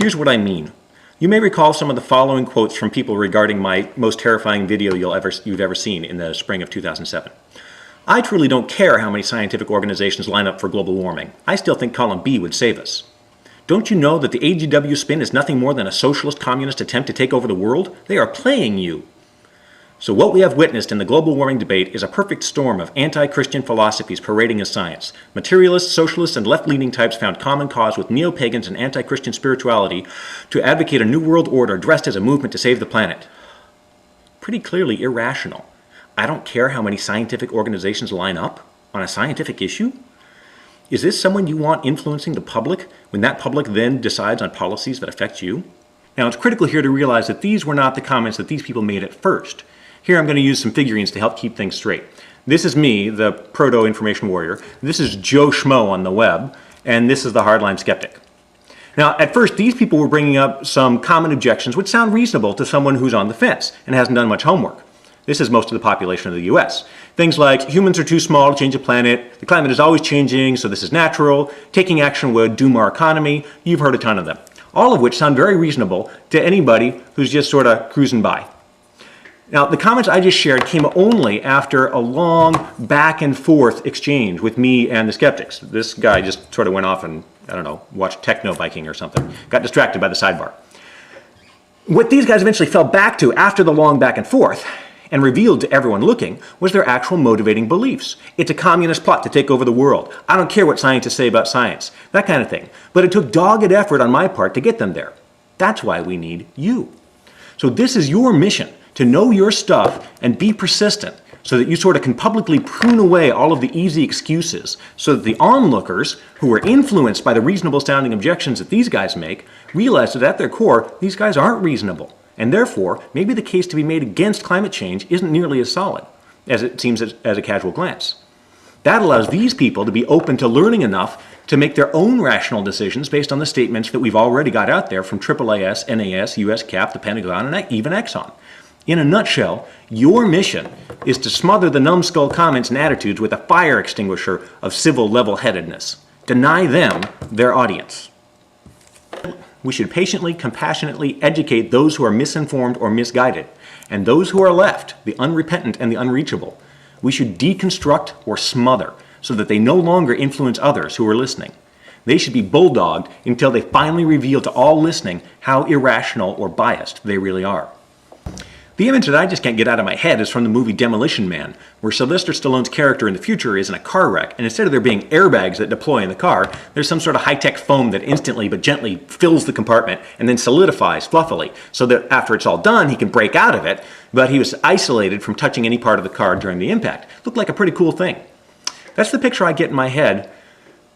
Here's what I mean. You may recall some of the following quotes from people regarding my most terrifying video you've ever seen in the spring of 2007. I truly don't care how many scientific organizations line up for global warming. I still think column B would save us. Don't you know that the AGW spin is nothing more than a socialist communist attempt to take over the world? They are playing you. So what we have witnessed in the global warming debate is a perfect storm of anti-Christian philosophies parading as science. Materialists, socialists, and left-leaning types found common cause with neo-pagans and anti-Christian spirituality to advocate a new world order dressed as a movement to save the planet. Pretty clearly irrational. I don't care how many scientific organizations line up on a scientific issue. Is this someone you want influencing the public when that public then decides on policies that affect you? Now, it's critical here to realize that these were not the comments that these people made at first. Here I'm going to use some figurines to help keep things straight. This is me, the proto-information warrior. This is Joe Schmo on the web, and this is the hardline skeptic. Now, at first, these people were bringing up some common objections which sound reasonable to someone who's on the fence and hasn't done much homework. This is most of the population of the US. Things like, humans are too small to change the planet, the climate is always changing, so this is natural, taking action would doom our economy. You've heard a ton of them. All of which sound very reasonable to anybody who's just sort of cruising by. Now, the comments I just shared came only after a long back and forth exchange with me and the skeptics. This guy just sort of went off and, I don't know, watched Techno Viking or something. Got distracted by the sidebar. What these guys eventually fell back to after the long back and forth and revealed to everyone looking was their actual motivating beliefs. It's a communist plot to take over the world. I don't care what scientists say about science. That kind of thing. But it took dogged effort on my part to get them there. That's why we need you. So this is your mission, to know your stuff and be persistent so that you sort of can publicly prune away all of the easy excuses so that the onlookers who are influenced by the reasonable sounding objections that these guys make realize that at their core, these guys aren't reasonable. And therefore, maybe the case to be made against climate change isn't nearly as solid as it seems at a casual glance. That allows these people to be open to learning enough to make their own rational decisions based on the statements that we've already got out there from AAAS, NAS, US CAP, the Pentagon, and even Exxon. In a nutshell, your mission is to smother the numbskull comments and attitudes with a fire extinguisher of civil level-headedness. Deny them their audience. We should patiently, compassionately educate those who are misinformed or misguided, and those who are left, the unrepentant and the unreachable. We should deconstruct or smother so that they no longer influence others who are listening. They should be bulldogged until they finally reveal to all listening how irrational or biased they really are. The image that I just can't get out of my head is from the movie Demolition Man, where Sylvester Stallone's character in the future is in a car wreck, and instead of there being airbags that deploy in the car, there's some sort of high-tech foam that instantly but gently fills the compartment and then solidifies fluffily, so that after it's all done, he can break out of it, but he was isolated from touching any part of the car during the impact. Looked like a pretty cool thing. That's the picture I get in my head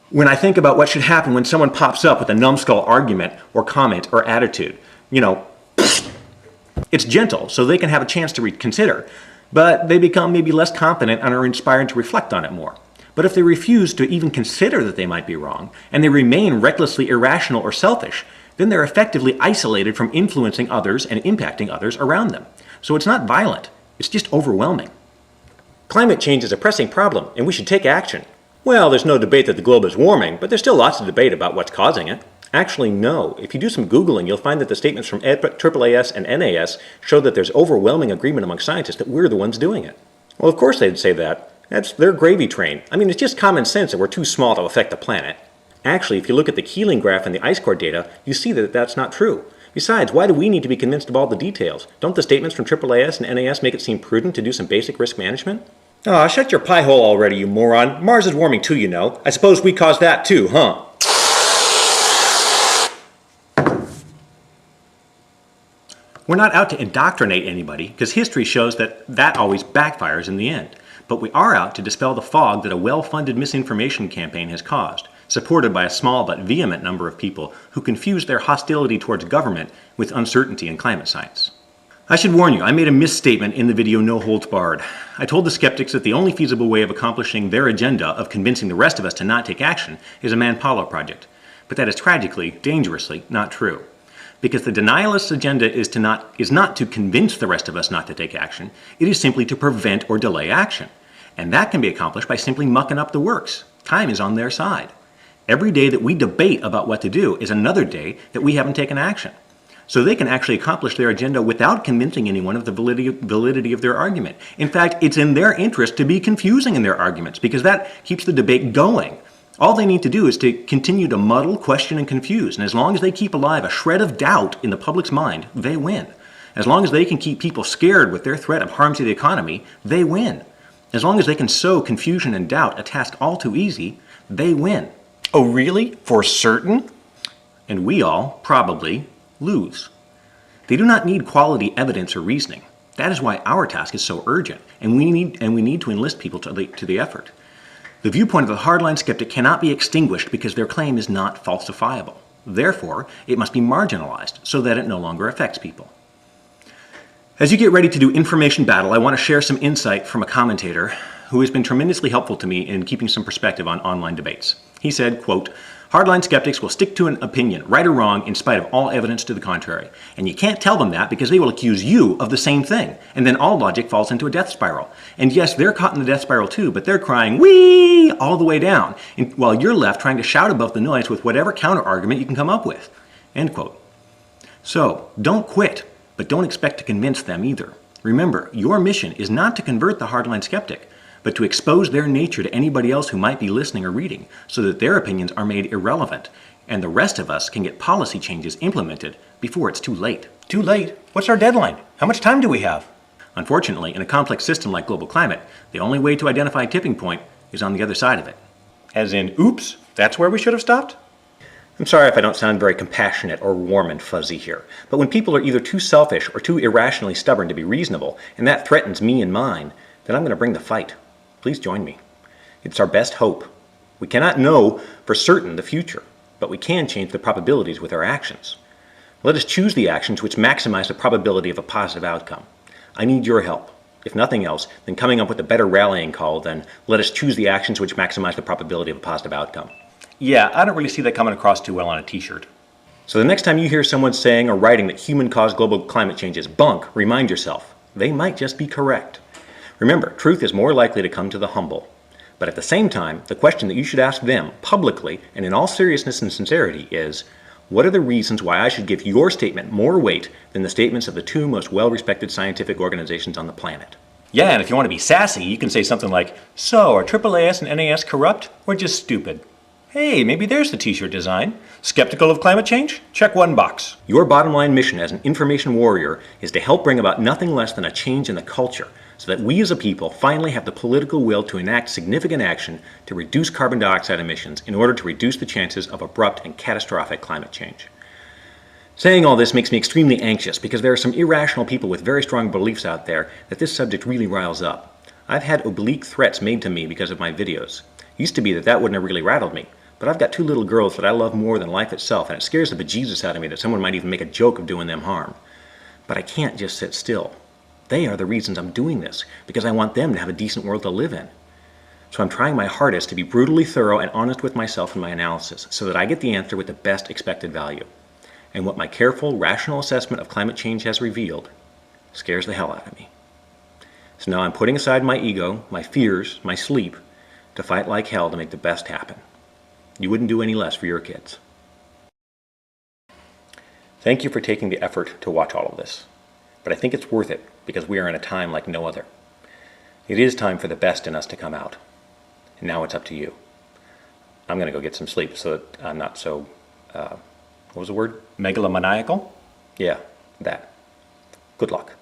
when I think about what should happen when someone pops up with a numbskull argument or comment or attitude. You know, it's gentle, so they can have a chance to reconsider, but they become maybe less confident and are inspired to reflect on it more. But if they refuse to even consider that they might be wrong, and they remain recklessly irrational or selfish, then they're effectively isolated from influencing others and impacting others around them. So it's not violent, it's just overwhelming. Climate change is a pressing problem, and we should take action. Well, there's no debate that the globe is warming, but there's still lots of debate about what's causing it. Actually, no. If you do some Googling, you'll find that the statements from AAAS and NAS show that there's overwhelming agreement among scientists that we're the ones doing it. Well, of course they'd say that. That's their gravy train. I mean, it's just common sense that we're too small to affect the planet. Actually, if you look at the Keeling graph and the ice core data, you see that that's not true. Besides, why do we need to be convinced of all the details? Don't the statements from AAAS and NAS make it seem prudent to do some basic risk management? Aw, shut your pie hole already, you moron. Mars is warming too, you know. I suppose we caused that too, huh? We're not out to indoctrinate anybody, because history shows that always backfires in the end. But we are out to dispel the fog that a well-funded misinformation campaign has caused, supported by a small but vehement number of people who confuse their hostility towards government with uncertainty in climate science. I should warn you, I made a misstatement in the video No Holds Barred. I told the skeptics that the only feasible way of accomplishing their agenda of convincing the rest of us to not take action is a man-Palo project. But that is tragically, dangerously, not true. Because the denialist agenda is not to convince the rest of us not to take action, it is simply to prevent or delay action. And that can be accomplished by simply mucking up the works. Time is on their side. Every day that we debate about what to do is another day that we haven't taken action. So they can actually accomplish their agenda without convincing anyone of the validity of their argument. In fact, it's in their interest to be confusing in their arguments because that keeps the debate going. All they need to do is to continue to muddle, question, and confuse. And as long as they keep alive a shred of doubt in the public's mind, they win. As long as they can keep people scared with their threat of harm to the economy, they win. As long as they can sow confusion and doubt, a task all too easy, they win. Oh, really? For certain? And we all, probably, lose. They do not need quality evidence or reasoning. That is why our task is so urgent, and we need to enlist people to the effort. The viewpoint of the hardline skeptic cannot be extinguished because their claim is not falsifiable. Therefore, it must be marginalized so that it no longer affects people. As you get ready to do information battle, I want to share some insight from a commentator who has been tremendously helpful to me in keeping some perspective on online debates. He said, quote, "Hardline skeptics will stick to an opinion, right or wrong, in spite of all evidence to the contrary. And you can't tell them that because they will accuse you of the same thing. And then all logic falls into a death spiral. And yes, they're caught in the death spiral too, but they're crying, wee, all the way down, while you're left trying to shout above the noise with whatever counter-argument you can come up with." End quote. So, don't quit, but don't expect to convince them either. Remember, your mission is not to convert the hardline skeptic, but to expose their nature to anybody else who might be listening or reading, so that their opinions are made irrelevant, and the rest of us can get policy changes implemented before it's too late. Too late? What's our deadline? How much time do we have? Unfortunately, in a complex system like global climate, the only way to identify a tipping point is on the other side of it. As in, oops, that's where we should have stopped? I'm sorry if I don't sound very compassionate or warm and fuzzy here, but when people are either too selfish or too irrationally stubborn to be reasonable, and that threatens me and mine, then I'm going to bring the fight. Please join me. It's our best hope. We cannot know for certain the future, but we can change the probabilities with our actions. Let us choose the actions which maximize the probability of a positive outcome. I need your help. If nothing else, then coming up with a better rallying call than let us choose the actions which maximize the probability of a positive outcome. Yeah, I don't really see that coming across too well on a t-shirt. So the next time you hear someone saying or writing that human-caused global climate change is bunk, remind yourself, they might just be correct. Remember, truth is more likely to come to the humble. But at the same time, the question that you should ask them publicly and in all seriousness and sincerity is, what are the reasons why I should give your statement more weight than the statements of the two most well-respected scientific organizations on the planet? Yeah, and if you want to be sassy, you can say something like, so, are AAAS and NAS corrupt or just stupid? Hey, maybe there's the t-shirt design. Skeptical of climate change? Check one box. Your bottom line mission as an information warrior is to help bring about nothing less than a change in the culture so that we as a people finally have the political will to enact significant action to reduce carbon dioxide emissions in order to reduce the chances of abrupt and catastrophic climate change. Saying all this makes me extremely anxious because there are some irrational people with very strong beliefs out there that this subject really riles up. I've had oblique threats made to me because of my videos. Used to be that wouldn't have really rattled me. But I've got two little girls that I love more than life itself, and it scares the bejesus out of me that someone might even make a joke of doing them harm. But I can't just sit still. They are the reasons I'm doing this, because I want them to have a decent world to live in. So I'm trying my hardest to be brutally thorough and honest with myself in my analysis, so that I get the answer with the best expected value. And what my careful, rational assessment of climate change has revealed scares the hell out of me. So now I'm putting aside my ego, my fears, my sleep, to fight like hell to make the best happen. You wouldn't do any less for your kids. Thank you for taking the effort to watch all of this. But I think it's worth it because we are in a time like no other. It is time for the best in us to come out. And now it's up to you. I'm going to go get some sleep so that I'm not so, what was the word? Megalomaniacal? Yeah, that. Good luck.